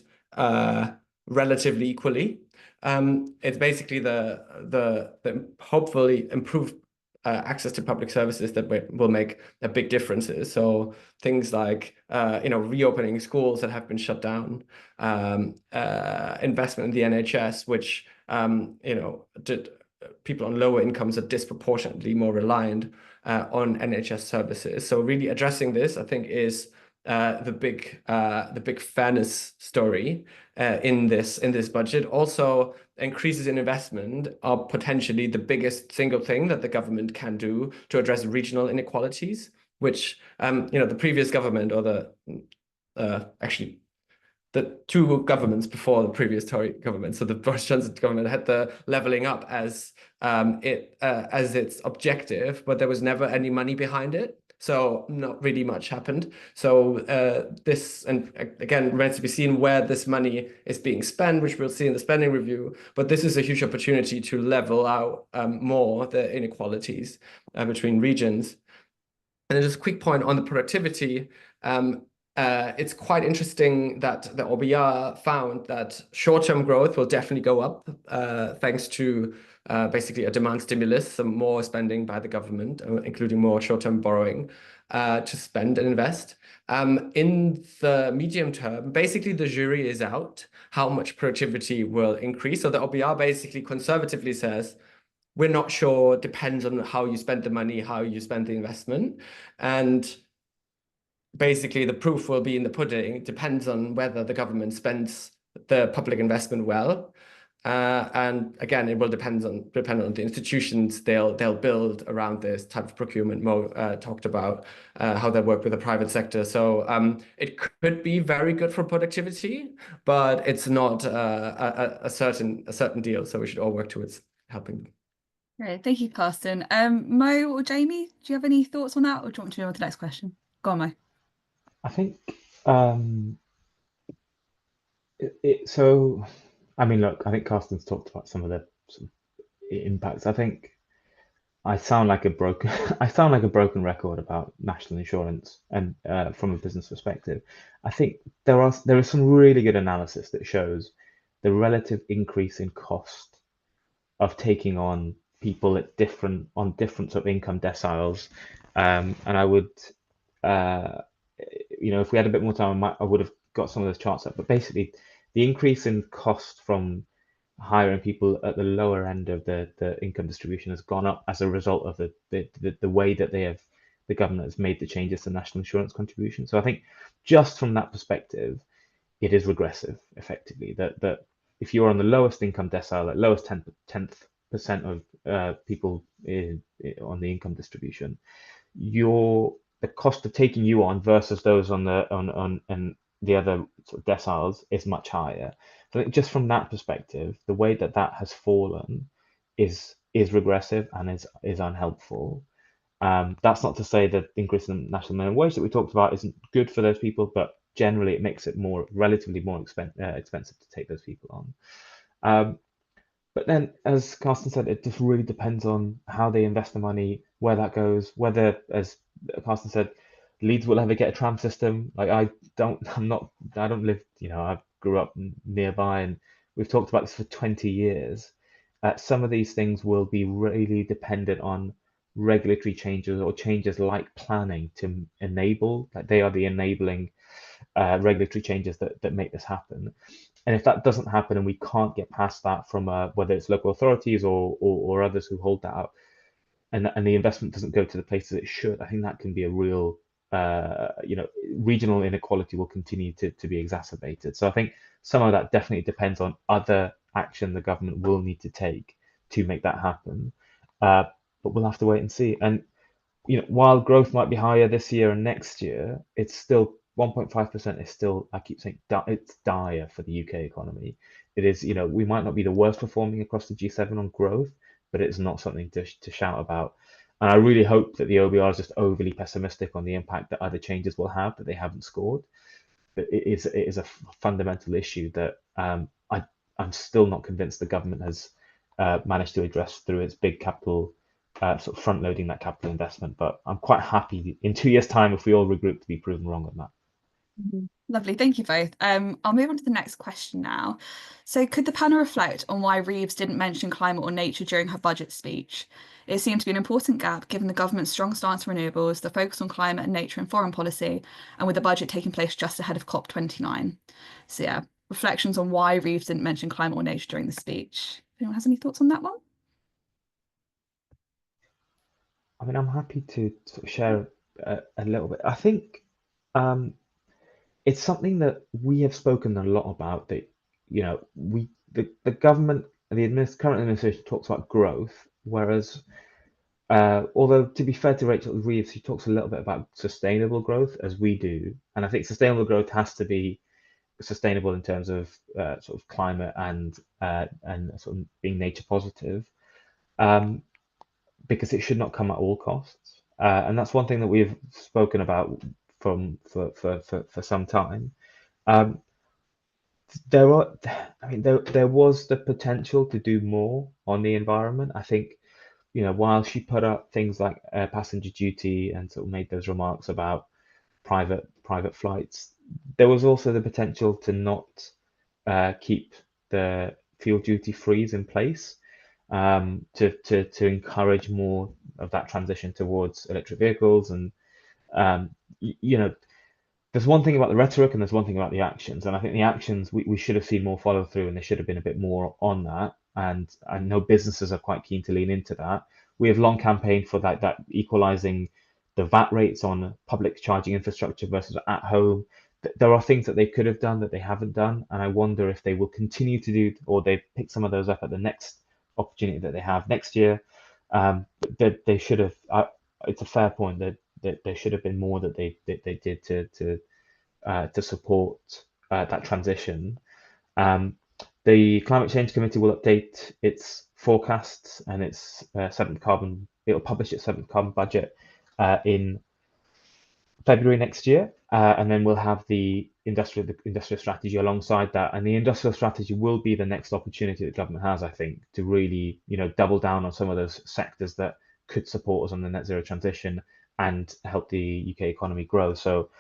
relatively equally. It's basically the hopefully improved access to public services that will make a big differences. So things like reopening schools that have been shut down, investment in the NHS, which people on lower incomes are disproportionately more reliant on NHS services. So really addressing this, I think, is the big fairness story in this budget. Also, increases in investment are potentially the biggest single thing that the government can do to address regional inequalities, which the previous government, or actually the two governments before the previous Tory government, so the Boris Johnson government, had the levelling up as its objective, but there was never any money behind it. So not really much happened. So this, and again, remains to be seen where this money is being spent, which we'll see in the spending review. But this is a huge opportunity to level out more the inequalities between regions. And then just a quick point on the productivity. It's quite interesting that the OBR found that short-term growth will definitely go up thanks to basically a demand stimulus, some more spending by the government, including more short-term borrowing to spend and invest. In the medium term, basically the jury is out how much productivity will increase. So the OBR basically conservatively says, we're not sure, depends on how you spend the money, how you spend the investment. And basically the proof will be in the pudding. It depends on whether the government spends the public investment well. And again, it will depend on the institutions they'll build around this type of procurement. Mo talked about how they work with the private sector. So it could be very good for productivity, but it's not a certain deal. So we should all work towards helping them. Great, thank you, Carsten. Mo or Jamie, do you have any thoughts on that, or do you want to move on to the next question? Go on, Mo. I think so. I mean, look, I think Carsten's talked about some of the sort of impacts. I think I sound like a broken record about national insurance, and from a business perspective, I think there is some really good analysis that shows the relative increase in cost of taking on people at different sort of income deciles. And I would, if we had a bit more time, I would have got some of those charts up. But basically, the increase in cost from hiring people at the lower end of the income distribution has gone up as a result of the way that the government has made the changes to national insurance contribution. So I think just from that perspective, it is regressive, effectively, that if you're on the lowest income decile, at lowest 10% of people on the income distribution, the cost of taking you on versus those on the other sort of deciles is much higher. So I think just from that perspective, the way that has fallen is regressive and is unhelpful. That's not to say that the increase in national minimum wage that we talked about isn't good for those people, but generally it makes it relatively more expensive to take those people on. But then, as Carsten said, it just really depends on how they invest the money, where that goes, whether, as Carsten said, Leeds will ever get a tram system. Like I don't live, I grew up nearby, and we've talked about this for 20 years. Some of these things will be really dependent on regulatory changes or changes like planning to enable, like they are the enabling regulatory changes that make this happen. And if that doesn't happen and we can't get past that from whether it's local authorities or others who hold that out, and the investment doesn't go to the places it should, I think that can be a real, regional inequality will continue to be exacerbated. So I think some of that definitely depends on other action the government will need to take to make that happen. But we'll have to wait and see. And while growth might be higher this year and next year, it's still 1.5% is still, I keep saying, it's dire for the UK economy. It is, we might not be the worst performing across the G7 on growth, but it's not something to shout about. And I really hope that the OBR is just overly pessimistic on the impact that other changes will have that they haven't scored. But it is a fundamental issue that I'm still not convinced the government has managed to address through its big capital, sort of front loading that capital investment. But I'm quite happy in 2 years' time if we all regroup to be proven wrong on that. Lovely, thank you both. I'll move on to the next question now. So, could the panel reflect on why Reeves didn't mention climate or nature during her budget speech? It seemed to be an important gap given the government's strong stance on renewables, the focus on climate and nature in foreign policy, and with the budget taking place just ahead of COP29. So, yeah, reflections on why Reeves didn't mention climate or nature during the speech. Anyone has any thoughts on that one? I mean, I'm happy to sort of share a little bit. I think um, it's something that we have spoken a lot about. That the government and the current administration talks about growth, whereas although to be fair to Rachel Reeves, she talks a little bit about sustainable growth as we do, and I think sustainable growth has to be sustainable in terms of sort of climate and sort of being nature positive. Um, because it should not come at all costs. And that's one thing that we've spoken about for some time. Um, there was the potential to do more on the environment. I think, while she put up things like passenger duty and sort of made those remarks about private flights, there was also the potential to not keep the fuel duty freeze in place to encourage more of that transition towards electric vehicles. And um, there's one thing about the rhetoric and there's one thing about the actions. And I think the actions we should have seen more follow through, and there should have been a bit more on that. And I know businesses are quite keen to lean into that. We have long campaigned for that equalizing the VAT rates on public charging infrastructure versus at home. There are things that they could have done that they haven't done, and I wonder if they will continue to do, or they pick some of those up at the next opportunity that they have next year. But they should have. It's a fair point that there should have been more that they did to support that transition. The Climate Change Committee will update its forecasts and its seventh carbon. It'll publish its seventh carbon budget in February next year, and then we'll have the industrial strategy alongside that. And the industrial strategy will be the next opportunity that government has, I think, to really, double down on some of those sectors that could support us on the net zero transition and help the UK economy grow. So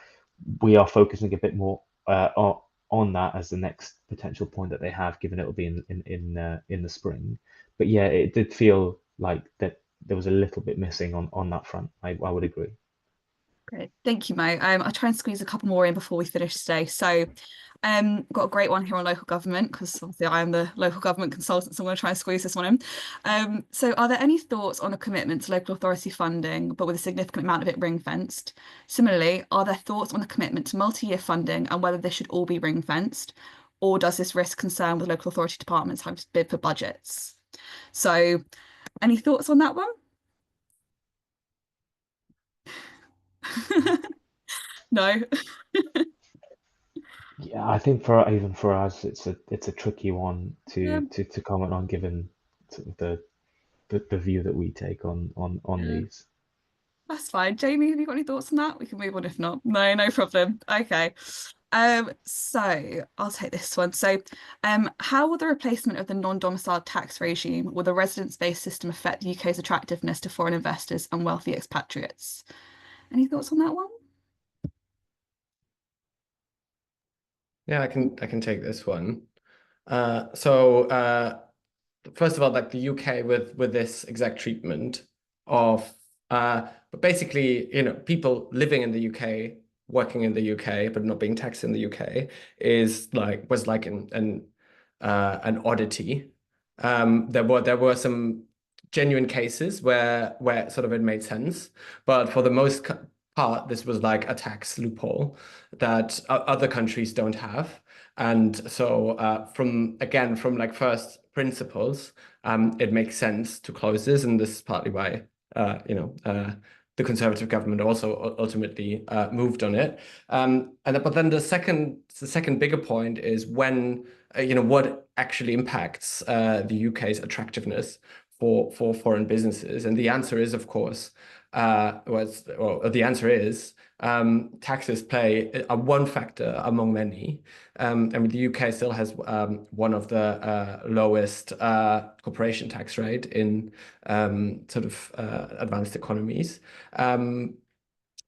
we are focusing a bit more on that as the next potential point that they have, given it will be in the spring. But yeah, it did feel like that there was a little bit missing on that front. I would agree. Great, thank you, Mo. I'll try and squeeze a couple more in before we finish today. So, got a great one here on local government because obviously I am the local government consultant, so I'm going to try and squeeze this one in. So, are there any thoughts on a commitment to local authority funding, but with a significant amount of it ring-fenced? Similarly, are there thoughts on a commitment to multi-year funding and whether this should all be ring-fenced, or does this risk concern with local authority departments having to bid for budgets? So, any thoughts on that one? No. Yeah, I think for us, it's a tricky one Yeah, to comment on, given sort of the view that we take on yeah. these. That's fine. Jamie, have you got any thoughts on that? We can move on if not. No, no problem. Okay. So I'll take this one. So, how will the replacement of the non-domiciled tax regime with a residence-based system affect the UK's attractiveness to foreign investors and wealthy expatriates? Any thoughts on that one? Yeah, I can take this one. So first of all, like the UK with this exact treatment of but basically, people living in the UK, working in the UK, but not being taxed in the UK was like an oddity. There were some genuine cases where sort of it made sense, but for the most part, this was like a tax loophole that other countries don't have. And so from like first principles, it makes sense to close this, and this is partly why the Conservative government also ultimately moved on it. But then the second bigger point is when what actually impacts the UK's attractiveness for foreign businesses, and the answer is, of course, the answer is taxes play one factor among many. I mean, the UK still has one of the lowest corporation tax rate in sort of advanced economies.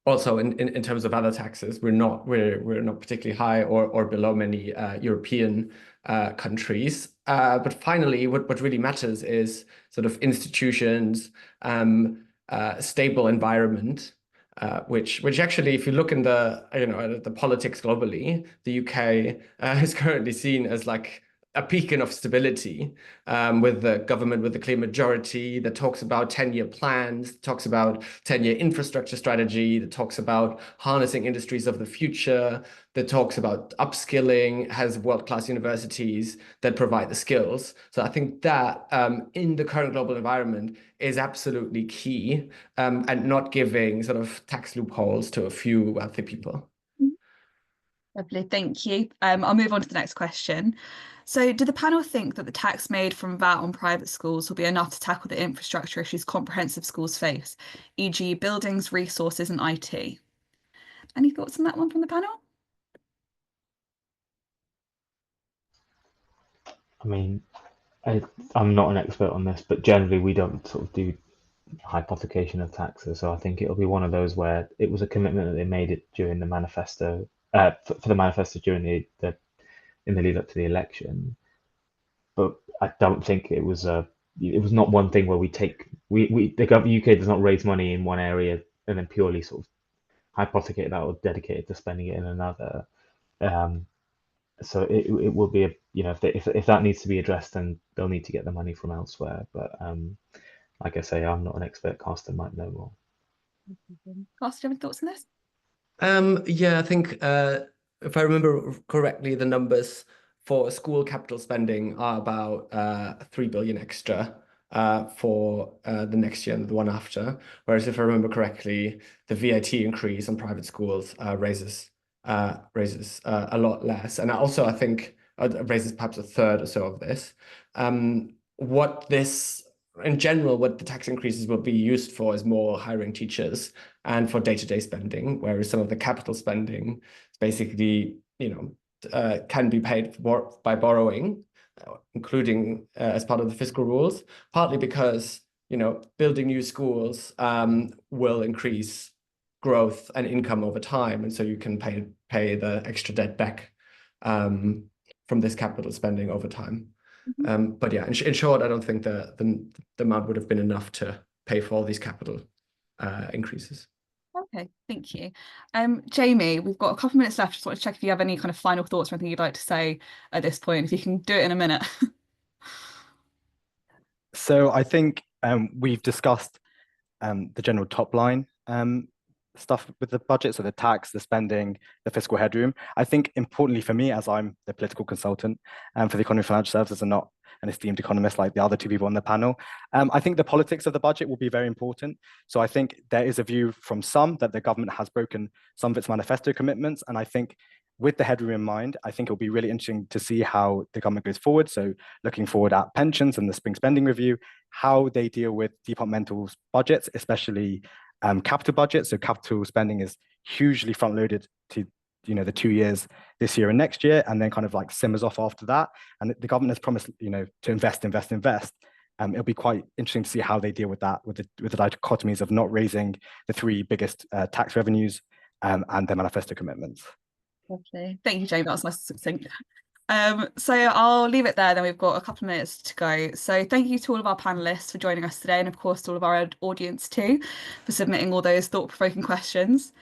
also in terms of other taxes, we're not particularly high or below many European countries. But finally, what really matters is sort of institutions, stable environment, which actually, if you look in the at the politics globally, the UK is currently seen as like a beacon of stability, with the government with a clear majority that talks about 10-year plans, talks about 10-year infrastructure strategy, that talks about harnessing industries of the future, that talks about upskilling, has world-class universities that provide the skills. So I think that in the current global environment is absolutely key, and not giving sort of tax loopholes to a few wealthy people. Lovely, thank you. I'll move on to the next question. So, do the panel think that the tax made from VAT on private schools will be enough to tackle the infrastructure issues comprehensive schools face, e.g. buildings, resources and IT? Any thoughts on that one from the panel? I mean, I'm not an expert on this, but generally we don't sort of do hypothecation of taxes. So I think it'll be one of those where it was a commitment that they made it during the manifesto, for the manifesto during the in the lead up to the election. But I don't think it was not one thing where the UK does not raise money in one area and then purely sort of hypothecate that or dedicate it to spending it in another. So it will be if that needs to be addressed, then they'll need to get the money from elsewhere. But like I say, I'm not an expert. Carsten might know more. Carsten, do you have any thoughts on this? Yeah, I think if I remember correctly, the numbers for school capital spending are about 3 billion extra for the next year and the one after. Whereas if I remember correctly, the VAT increase on private schools raises a lot less, and also I think raises perhaps a third or so of this. In general, what the tax increases will be used for is more hiring teachers and for day-to-day spending, whereas some of the capital spending is basically, can be paid for by borrowing, including as part of the fiscal rules, partly because, building new schools will increase growth and income over time, and so you can pay the extra debt back from this capital spending over time. But yeah, in short, I don't think the amount would have been enough to pay for all these capital increases. Okay, thank you. Jamie, we've got a couple of minutes left. Just want to check if you have any kind of final thoughts or anything you'd like to say at this point, if you can do it in a minute. So I think we've discussed the general top line stuff with the budget, so the tax, the spending, the fiscal headroom. I think importantly for me, as I'm the political consultant for the Economy and Financial Services and not an esteemed economist like the other two people on the panel, I think the politics of the budget will be very important. So I think there is a view from some that the government has broken some of its manifesto commitments. And I think with the headroom in mind, I think it'll be really interesting to see how the government goes forward. So looking forward at pensions and the spring spending review, how they deal with departmental budgets, especially capital budget. So capital spending is hugely front loaded to the 2 years, this year and next year, and then kind of like simmers off after that. And the government has promised to invest. It'll be quite interesting to see how they deal with that, with the dichotomies of not raising the three biggest tax revenues and their manifesto commitments. Lovely. Thank you, Jamie. That was nice and succinct. So I'll leave it there, then we've got a couple of minutes to go. So thank you to all of our panelists for joining us today, and of course to all of our audience too for submitting all those thought-provoking questions.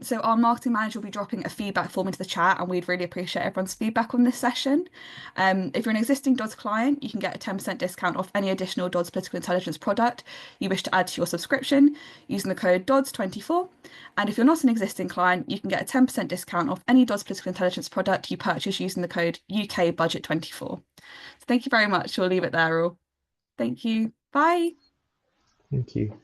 So our marketing manager will be dropping a feedback form into the chat, and we'd really appreciate everyone's feedback on this session. If you're an existing Dods client, you can get a 10% discount off any additional Dods Political Intelligence product you wish to add to your subscription using the code DODS24. And if you're not an existing client, you can get a 10% discount off any Dods Political Intelligence product you purchase using the code UK Budget 24. So thank you very much. We'll leave it there all. Thank you. Bye. Thank you.